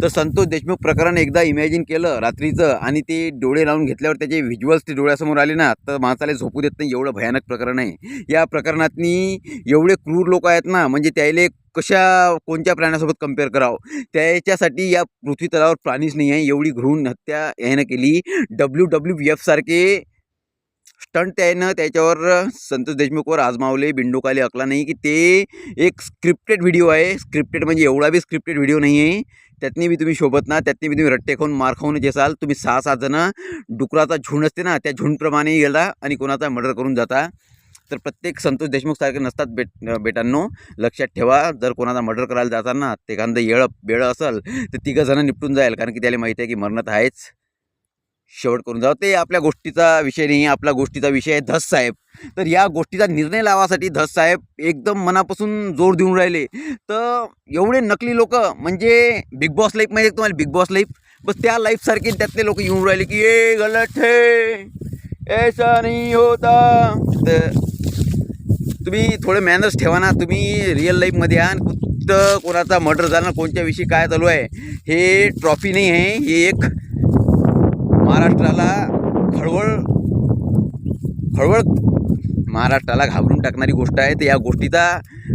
तर संतोष देशमुख प्रकरण एकदा इमॅजिन केलं रात्रीचं आणि ते डोळे लावून घेतल्यावर त्याचे व्हिज्युअल्स ते डोळ्यासमोर आले ना, तर माणसाला झोपू देत नाही. एवढं भयानक प्रकरण आहे. या प्रकरणातनी एवढे क्रूर लोक आहेत ना, म्हणजे त्याले कोणत्या प्राण्यासोबत कंपेअर करावं, त्याच्यासाठी या पृथ्वी तलावर प्राणीच नाही आहे. एवढी घृण हत्या यानं केली. WWF सारखे स्टंट त्यानं त्याच्यावर संतोष देशमुखवर आजमावले. बिंडोकाले अकला नाही की ते एक स्क्रिप्टेड व्हिडिओ आहे. स्क्रिप्टेड म्हणजे एवढा बी स्क्रिप्टेड व्हिडिओ नाही आहे. त्यातनी बी तुम्ही शोभत ना, त्यातनी बी तुम्ही रट्टे खाऊन मार खाऊनच असाल. तुम्ही 6-7 जणं डुकराचा झुंड असते ना, त्या झुंडप्रमाणे गेला आणि कोणाचा मर्डर करून जाता. तर प्रत्येक संतोष देशमुखसारखे नसतात बेटांनो, लक्षात ठेवा. जर कोणाचा मर्डर करायला जाताना ते एखादं बेळं असेल तर 3 जणं निपटून जाईल, कारण की त्याला माहिती आहे की मरण तर आहेच. शेवट करून जावं. ते आपल्या गोष्टीचा विषय नाही. आपला गोष्टीचा विषय आहे धस साहेब. तर या गोष्टीचा निर्णय लावासाठी धस साहेब एकदम मनापासून जोर देऊन राहिले. तर एवढे नकली लोक, म्हणजे बिग बॉस लाईफ माहिती तुम्हाला, बिग बॉस लाईफ, बस त्या लाईफसारखे त्यातले लोक येऊन राहिले की ये गलत है, ऐसा नहीं होता. तर तुम्ही थोडे मॅनर्स ठेवा ना. तुम्ही रिअल लाईफमध्ये या. कुठं कोणाचा मर्डर झाला, कोणत्याविषयी काय चालू आहे, हे ट्रॉफी नाही आहे. हे एक महाराष्ट्राला महाराष्ट्राला घाबरून टाकणारी गोष्ट आहे. तर या गोष्टीचा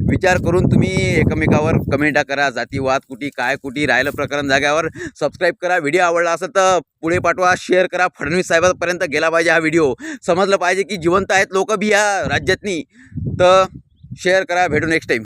विचार करून तुम्ही एकमेकावर कमेंटा करा. जातीवाद कुठे राहिलं प्रकरण जाग्यावर. सबस्क्राईब करा. व्हिडिओ आवडला असेल तर पुढे पाठवा, शेअर करा. फडणवीस साहेबांपर्यंत गेला पाहिजे हा व्हिडिओ. समजलं पाहिजे की जिवंत आहेत लोक बी या राज्यातनी. तर शेअर करा. भेटू नेक्स्ट टाईम.